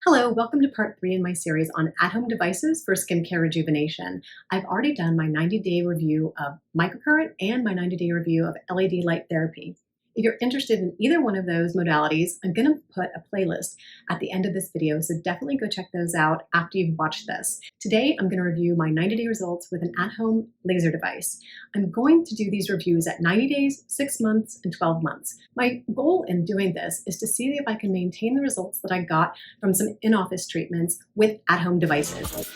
Hello, welcome to part 3 in my series on at-home devices for skincare rejuvenation. I've already done my 90-day review of microcurrent and my 90-day review of LED light therapy. If you're interested in either one of those modalities, I'm going to put a playlist at the end of this video, so definitely go check those out after you've watched this. Today, I'm going to review my 90-day results with an at-home laser device. I'm going to do these reviews at 90 days, 6 months, and 12 months. My goal in doing this is to see if I can maintain the results that I got from some in-office treatments with at-home devices.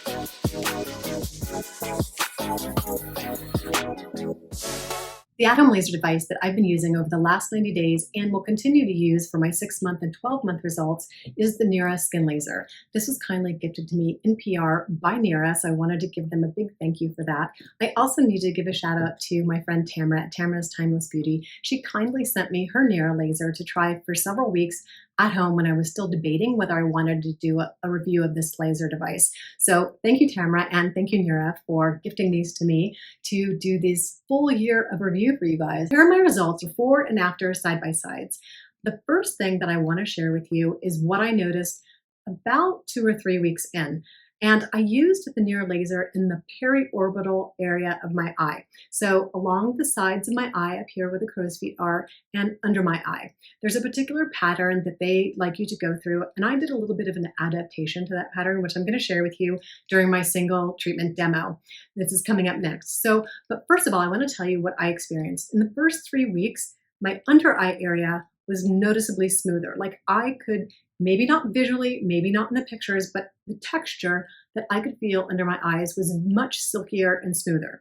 The at-home laser device that I've been using over the last 90 days and will continue to use for my 6-month and 12-month results is the NIRA skin laser. This was kindly gifted to me in PR by NIRA, so I wanted to give them a big thank you for that. I also need to give a shout out to my friend Tamara at Tamara's Timeless Beauty. She kindly sent me her NIRA laser to try for several weeks at home when I was still debating whether I wanted to do a review of this laser device. So thank you, Tamara, and thank you, NIRA, for gifting these to me to do this full year of review for you guys. Here are my results before and after side-by-sides. The first thing that I want to share with you is what I noticed about 2 or 3 weeks in. And I used the NIRA laser in the periorbital area of my eye. So along the sides of my eye, up here where the crow's feet are, and under my eye. There's a particular pattern that they like you to go through, and I did a little bit of an adaptation to that pattern, which I'm going to share with you during my single treatment demo. This is coming up next. But first of all, I want to tell you what I experienced. In the first 3 weeks, my under eye area was noticeably smoother. Like I could, maybe not visually, maybe not in the pictures, but the texture that I could feel under my eyes was much silkier and smoother.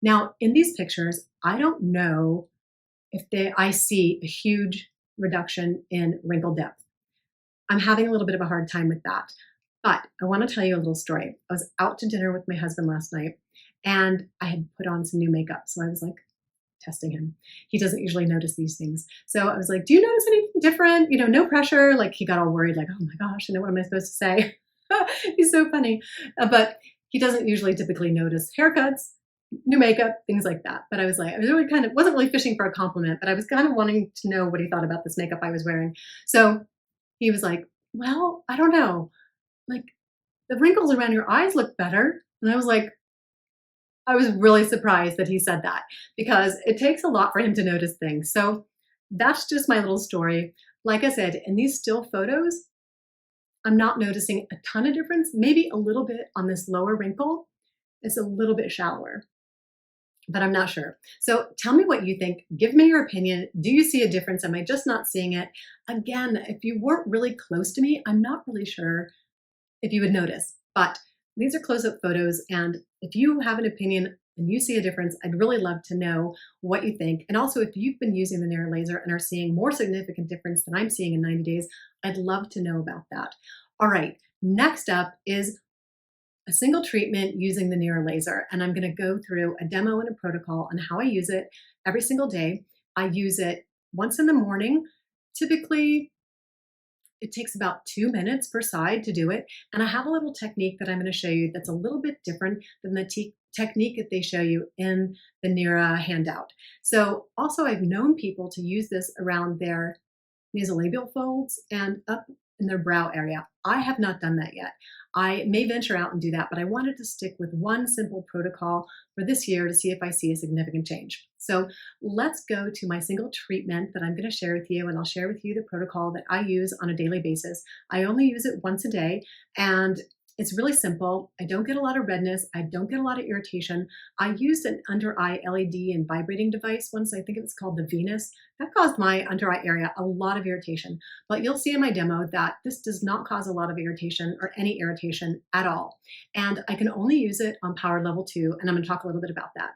Now, in these pictures, I don't know if I see a huge reduction in wrinkle depth. I'm having a little bit of a hard time with that. But I want to tell you a little story. I was out to dinner with my husband last night, and I had put on some new makeup. So I was like, testing him. He doesn't usually notice these things. So I was like, do you notice anything different? You know, no pressure. Like he got all worried, like, oh my gosh, what am I supposed to say? He's so funny. But he doesn't usually typically notice haircuts, new makeup, things like that. But I was really wasn't really fishing for a compliment, but I was kind of wanting to know what he thought about this makeup I was wearing. So he was like, well, I don't know. Like the wrinkles around your eyes look better. And I was really surprised that he said that because it takes a lot for him to notice things. So that's just my little story. Like I said, in these still photos, I'm not noticing a ton of difference, maybe a little bit on this lower wrinkle. It's a little bit shallower, but I'm not sure. So tell me what you think. Give me your opinion. Do you see a difference? Am I just not seeing it? Again, if you weren't really close to me, I'm not really sure if you would notice, but these are close-up photos, and if you have an opinion and you see a difference, I'd really love to know what you think. And also, if you've been using the NIRA laser and are seeing more significant difference than I'm seeing in 90 days, I'd love to know about that. All right, next up is a single treatment using the NIRA laser, and I'm going to go through a demo and a protocol on how I use it every single day. I use it once in the morning, typically. It takes about 2 minutes per side to do it. And I have a little technique that I'm going to show you that's a little bit different than the technique that they show you in the NIRA handout. So also I've known people to use this around their nasolabial folds and up in their brow area. I have not done that yet. I may venture out and do that, but I wanted to stick with one simple protocol for this year to see if I see a significant change. So let's go to my single treatment that I'm going to share with you, and I'll share with you the protocol that I use on a daily basis. I only use it once a day, and it's really simple. I don't get a lot of redness. I don't get a lot of irritation. I used an under eye LED and vibrating device once. I think it was called the Venus. That caused my under eye area a lot of irritation. But you'll see in my demo that this does not cause a lot of irritation or any irritation at all. And I can only use it on power level 2, and I'm going to talk a little bit about that.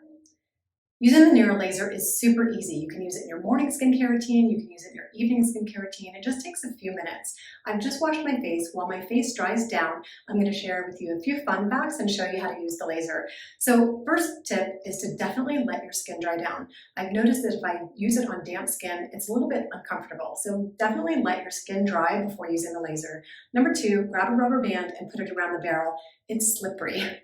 Using the NIRA laser is super easy. You can use it in your morning skincare routine, you can use it in your evening skincare routine. It just takes a few minutes. I've just washed my face. While my face dries down, I'm going to share with you a few fun facts and show you how to use the laser. So first tip is to definitely let your skin dry down. I've noticed that if I use it on damp skin, it's a little bit uncomfortable. So definitely let your skin dry before using the laser. Number 2, grab a rubber band and put it around the barrel. It's slippery.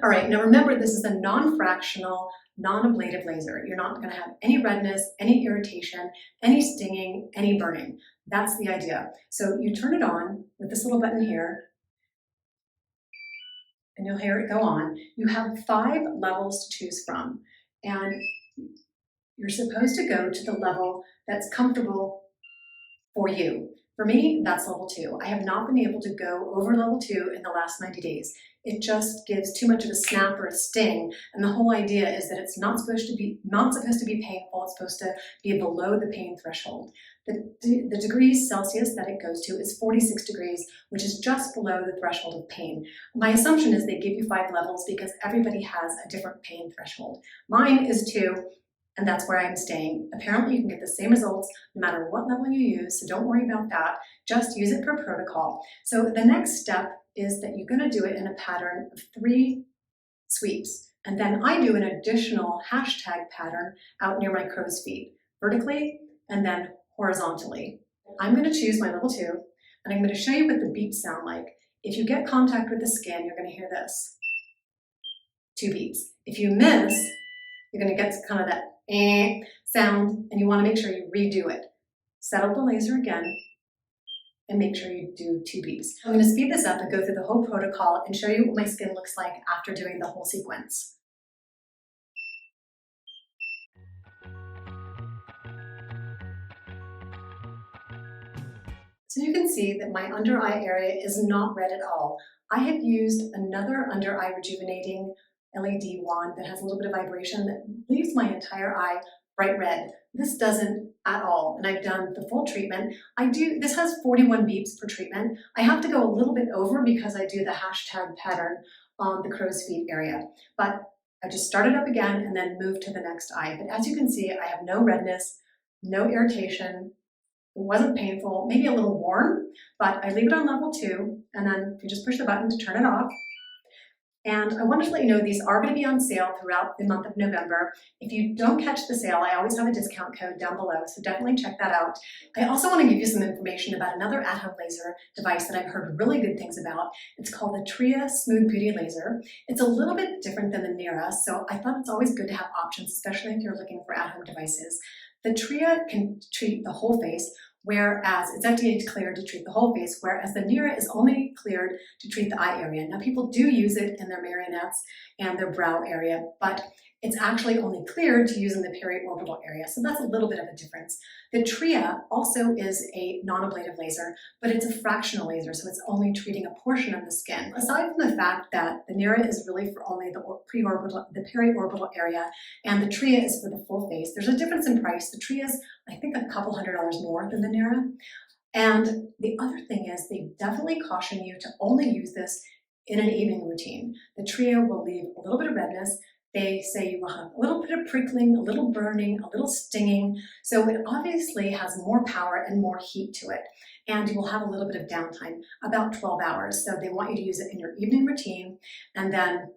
All right, now remember, this is a non-fractional, non-ablative laser. You're not going to have any redness, any irritation, any stinging, any burning. That's the idea. So you turn it on with this little button here, and you'll hear it go on. You have 5 levels to choose from, and you're supposed to go to the level that's comfortable for you. For me, that's level 2. I have not been able to go over level 2 in the last 90 days. It just gives too much of a snap or a sting, and the whole idea is that it's not supposed to be painful. It's supposed to be below the pain threshold. The degrees Celsius that it goes to is 46 degrees, which is just below the threshold of pain. My assumption is they give you 5 levels because everybody has a different pain threshold. Mine is 2, and that's where I'm staying. Apparently you can get the same results no matter what level you use, so don't worry about that. Just use it per protocol. So the next step is that you're gonna do it in a pattern of 3 sweeps. And then I do an additional hashtag pattern out near my crow's feet, vertically and then horizontally. I'm gonna choose my level 2, and I'm gonna show you what the beeps sound like. If you get contact with the skin, you're gonna hear this, 2 beeps. If you miss, you're gonna get kind of that sound, and you wanna make sure you redo it. Set up the laser again, and make sure you do 2 beeps. I'm gonna speed this up and go through the whole protocol and show you what my skin looks like after doing the whole sequence. So you can see that my under eye area is not red at all. I have used another under eye rejuvenating LED wand that has a little bit of vibration that leaves my entire eye bright red. This doesn't at all, and I've done the full treatment. This has 41 beeps per treatment. I have to go a little bit over because I do the hashtag pattern on the crow's feet area, but I just started up again and then moved to the next eye. But as you can see, I have no redness, no irritation. It wasn't painful, maybe a little warm, but I leave it on level 2, and then you just push the button to turn it off. And I wanted to let you know these are going to be on sale throughout the month of November. If you don't catch the sale, I always have a discount code down below, so definitely check that out. I also want to give you some information about another at-home laser device that I've heard really good things about. It's called the TRIA Smooth Beauty Laser. It's a little bit different than the NIRA, so I thought it's always good to have options, especially if you're looking for at-home devices. The TRIA can treat the whole face, whereas it's FDA cleared to treat the whole face, whereas the NIRA is only cleared to treat the eye area. Now, people do use it in their marionettes and their brow area, but it's actually only cleared to use in the periorbital area, so that's a little bit of a difference. The TRIA also is a non-ablative laser, but it's a fractional laser, so it's only treating a portion of the skin. Aside from the fact that the NIRA is really for only the periorbital area, and the TRIA is for the full face, there's a difference in price. The TRIA is, I think, a couple $100 more than the NIRA. And the other thing is they definitely caution you to only use this in an evening routine. The TRIA will leave a little bit of redness. They say you will have a little bit of prickling, a little burning, a little stinging. So it obviously has more power and more heat to it. And you will have a little bit of downtime, about 12 hours. So they want you to use it in your evening routine, and then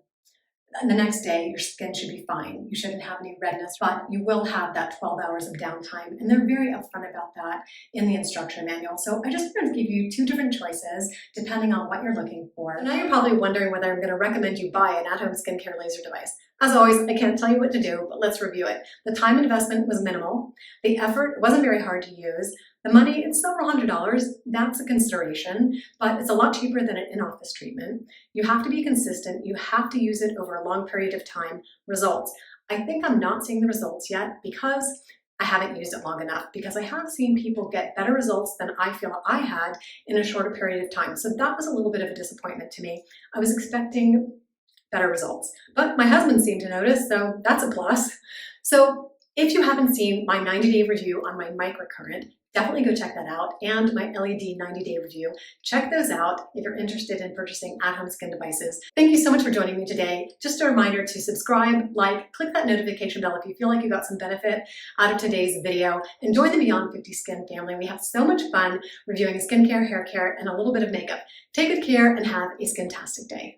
the next day your skin should be fine. You shouldn't have any redness, but you will have that 12 hours of downtime. And they're very upfront about that in the instruction manual. So I just wanted to give you 2 different choices depending on what you're looking for. So now you're probably wondering whether I'm going to recommend you buy an at-home skincare laser device. As always, I can't tell you what to do, but let's review it. The time investment was minimal. The effort wasn't very hard to use. The money, it's several $100s. That's a consideration, but it's a lot cheaper than an in-office treatment. You have to be consistent. You have to use it over a long period of time. Results. I think I'm not seeing the results yet because I haven't used it long enough, because I have seen people get better results than I feel I had in a shorter period of time. So that was a little bit of a disappointment to me. I was expecting better results, but my husband seemed to notice, so that's a plus. So if you haven't seen my 90-day review on my MICROCURRENT, definitely go check that out, and my LED 90-day review. Check those out if you're interested in purchasing at-home skin devices. Thank you so much for joining me today. Just a reminder to subscribe, like, click that notification bell if you feel like you got some benefit out of today's video, and join the Beyond 50 Skin family. We have so much fun reviewing skincare, hair care, and a little bit of makeup. Take good care and have a skin-tastic day.